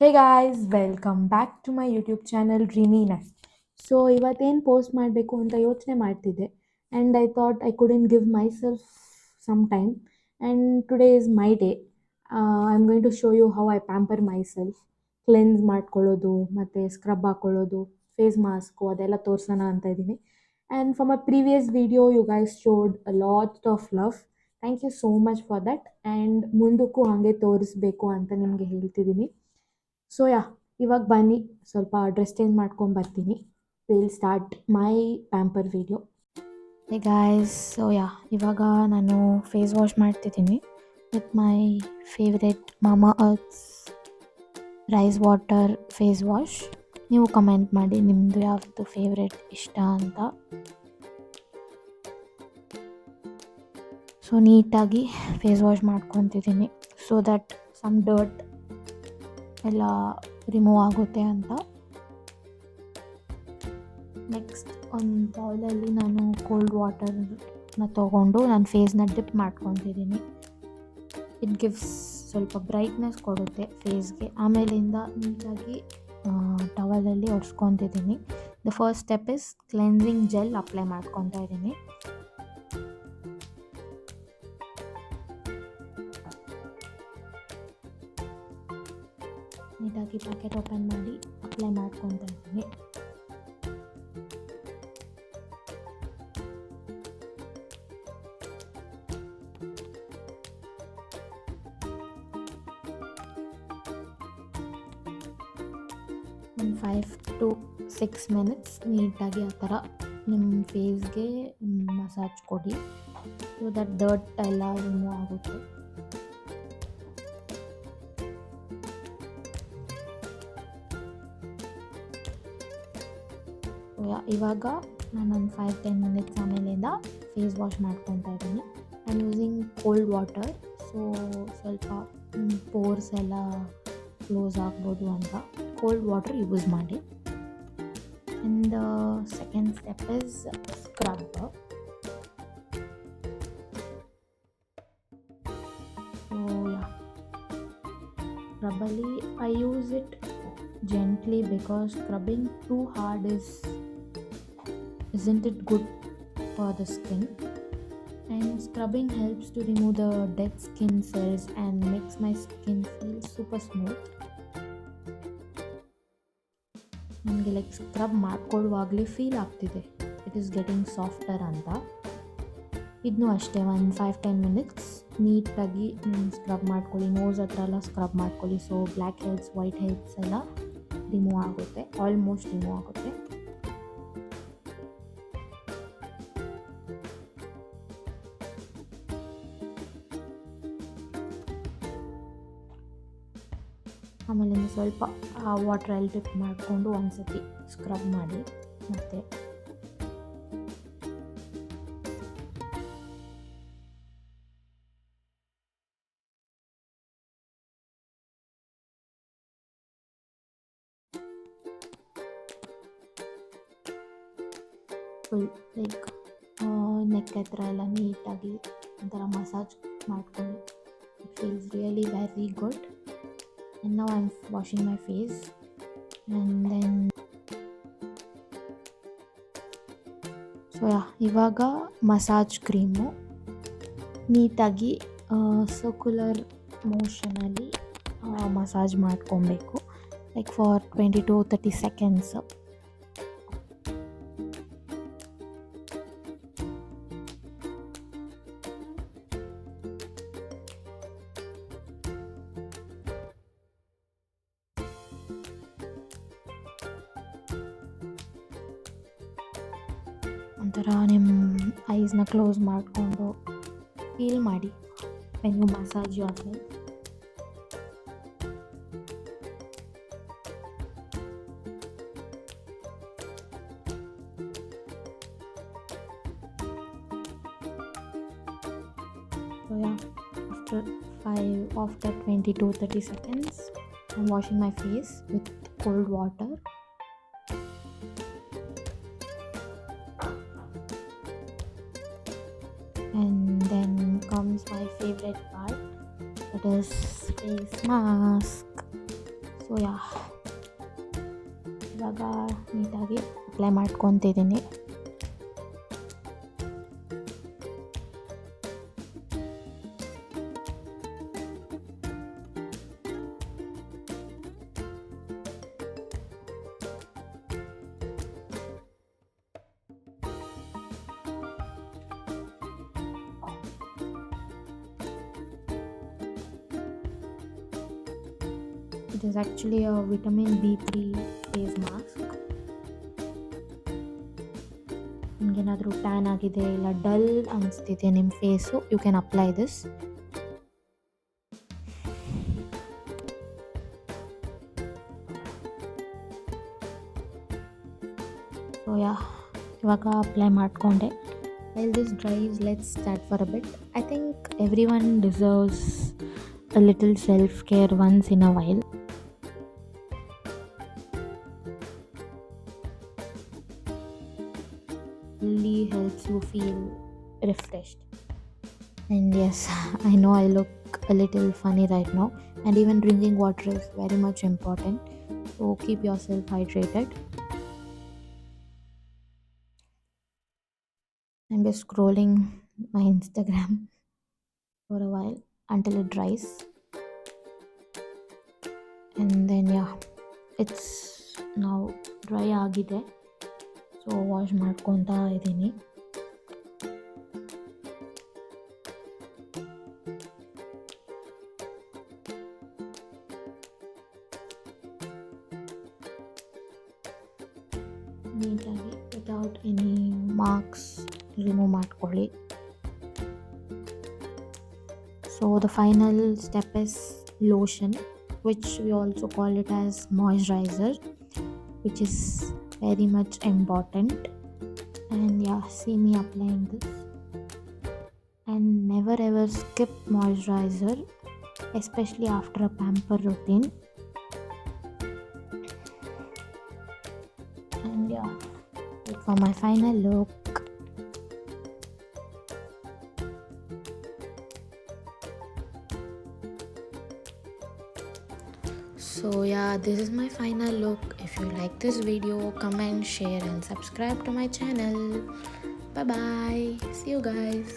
Hey guys welcome back to my YouTube channel dreamy night. So ಇವತ್ತೇನು post ಮಾಡಬೇಕು ಅಂತ ಯೋಚನೆ ಮಾಡ್ತಿದ್ದೆ and I thought I couldn't give myself some time and today is my day. I am going to show you how I pamper myself. Cleanse ಮಾಡ್ಕೊಳ್ಳೋದು ಮತ್ತು scrub ಹಾಕ್ಕೊಳ್ಳೋದು, face mask ಅದೆಲ್ಲ ತೋರಿಸೋಣ ಅಂತ ಇದ್ದೀನಿ. And for my previous video you guys showed a lot of love. Thank you so much for that. And ಮುಂದಕ್ಕೂ ಹಾಗೆ ತೋರಿಸ್ಬೇಕು ಅಂತ ನಿಮಗೆ ಹೇಳ್ತಿದ್ದೀನಿ. ಸೊ ಇವಾಗ ಬನ್ನಿ ಸ್ವಲ್ಪ ಡ್ರೆಸ್ ಚೇಂಜ್ ಮಾಡ್ಕೊಂಡು ಬರ್ತೀನಿ. Will start my pamper video. Hey guys, so ಇವಾಗ ನಾನು ಫೇಸ್ ವಾಶ್ ಮಾಡ್ತಿದ್ದೀನಿ with my favourite Mamaearth's rice water face wash. ನೀವು ಕಮೆಂಟ್ ಮಾಡಿ ನಿಮ್ಮದು ಯಾವುದು ಫೇವ್ರೆಟ್ ಇಷ್ಟ ಅಂತ. ಸೊ ನೀಟಾಗಿ ಫೇಸ್ ವಾಶ್ ಮಾಡ್ಕೊತಿದ್ದೀನಿ ಸೊ ದಟ್ ಸಮ್ ಡರ್ಟ್ ಎಲ್ಲ ರಿಮೂವ್ ಆಗುತ್ತೆ ಅಂತ. ನೆಕ್ಸ್ಟ್ ಒಂದು ಬೌಲಲ್ಲಿ ನಾನು ಕೋಲ್ಡ್ ವಾಟರ್ನ ತೊಗೊಂಡು ನನ್ನ ಫೇಸ್ನ ಡಿಪ್ ಮಾಡ್ಕೊತಿದ್ದೀನಿ. ಇಟ್ ಗಿವ್ಸ್ ಸ್ವಲ್ಪ ಬ್ರೈಟ್ನೆಸ್ ಕೊಡುತ್ತೆ ಫೇಸ್ಗೆ. ಆಮೇಲಿಂದ ನೀಟಾಗಿ ಟವಲಲ್ಲಿ ಒರೆಸ್ಕೊತಿದ್ದೀನಿ. The first step is cleansing gel apply ಮಾಡ್ಕೊತಾ ಇದ್ದೀನಿ. ನೀಟಾಗಿ ಪ್ಯಾಕೆಟ್ ಓಪನ್ ಮಾಡಿ ಅಪ್ಲೈ ಮಾಡ್ಕೊತಾ ಇದ್ದೀನಿ. ಒಂದು 5 to 6 minutes ನೀಟಾಗಿ ಆ ಥರ ನಿಮ್ಮ ಫೇಸ್ಗೆ ಮಸಾಜ್ ಕೊಡಿ ಸೊ ದಟ್ ಡರ್ಟ್ ಎಲ್ಲ ರಿಮೂವ್ ಆಗುತ್ತೆ. ಇವಾಗ ನಾನೊಂದು 5-10 ಮಿನಿಟ್ಸ್ ಆಮೇಲಿಂದ ಫೇಸ್ ವಾಶ್ ಮಾಡ್ಕೊತಾ ಇದ್ದೀನಿ. I am using cold water. So ಸ್ವಲ್ಪ ಪೋರ್ಸ್ ಎಲ್ಲ ಕ್ಲೋಸ್ ಆಗ್ಬೋದು ಅಂತ ಕೋಲ್ಡ್ ವಾಟರ್ ಯೂಸ್ ಮಾಡಿ. And second step is scrub. So ಸ್ಕ್ರಬ್ಬಲ್ಲಿ I use it gently because scrubbing too hard isn't it good for the skin, and scrubbing helps to remove the dead skin cells and makes my skin feel super smooth. ನನಗೆ like scrub ಮಾಡ್ಕೊಳ್ಳುವಾಗಲೇ feel ಆಗ್ತಿದೆ it is getting softer ಅಂತ. ಇದನ್ನೂ ಅಷ್ಟೇ ಒಂದು 5-10 minutes ನೀಟಾಗಿ scrub ಮಾಡ್ಕೊಳ್ಳಿ. Nose ಹತ್ರ ಎಲ್ಲ ಸ್ಕ್ರಬ್ ಮಾಡ್ಕೊಳ್ಳಿ. So black heads, white heads ಎಲ್ಲ ರಿಮೂವ್ ಆಗುತ್ತೆ, ಆಲ್ಮೋಸ್ಟ್ ರಿಮೂವ್ ಆಗುತ್ತೆ. ಆಮೇಲೆ ಸ್ವಲ್ಪ ವಾಟ್ರಲ್ಲಿ ಡಿಪ್ ಮಾಡಿಕೊಂಡು ಒಂದ್ಸತಿ ಸ್ಕ್ರಬ್ ಮಾಡಿ ಮತ್ತೆ ಫುಲ್ ಲೈಕ್ ನೆಕ್ ಹತ್ರ ಎಲ್ಲ ನೀಟಾಗಿ ಒಂಥರ ಮಸಾಜ್ ಮಾಡ್ಕೊಳ್ಳಿ. It feels really very good. And now I am washing my face and then so ಇವಾಗ ಮಸಾಜ್ ಕ್ರೀಮು ನೀಟಾಗಿ ಸರ್ಕ್ಯುಲರ್ ಮೋಷನಲ್ಲಿ ಮಸಾಜ್ ಮಾಡ್ಕೊಬೇಕು ಲೈಕ್ ಫಾರ್ 20 to 30 seconds. ಒಂಥರ ನಿಮ್ಮ ಐಸ್ನ ಕ್ಲೋಸ್ ಮಾಡಿಕೊಂಡು ಫೀಲ್ ಮಾಡಿ when you massage yourself. So after 20 to 30 seconds I'm washing my face with cold water. And then comes my favorite part, that is face mask. So ಇವಾಗ ನೀಟಾಗಿ apply ಮಾಡ್ಕೊತಿದ್ದೀನಿ. It is actually a vitamin B3 face mask. ನಿಮಗೇನಾದರೂ tan ಆಗಿದೆ ಇಲ್ಲ dull ಅನಿಸ್ತಿದೆ ನಿಮ್ಮ face, you can apply this. So ಇವಾಗ apply ಮಾಡಿಕೊಂಡೆ. While this dries, let's chat for a bit. I think everyone deserves a little self-care once in a while. Really helps you feel refreshed. And yes, I know I look a little funny right now, and even drinking water is very much important. So keep yourself hydrated. I'm just scrolling my Instagram for a while until it dries. And then it's now dry ಆಗಿದೆ. So wash ಮಾಡ್ಕೊತಾ ಇದ್ದೀನಿ. ನೀಟಾಗಿ without any marks remove ಮಾಡ್ಕೊಳ್ಳಿ. So the final step is lotion, which we also call it as moisturizer, which is very much important. And see me applying this. And never ever skip moisturizer, especially after a pamper routine. And wait for my final look. So this is my final look. If you like this video, comment, share and subscribe to my channel. Bye bye. See you guys.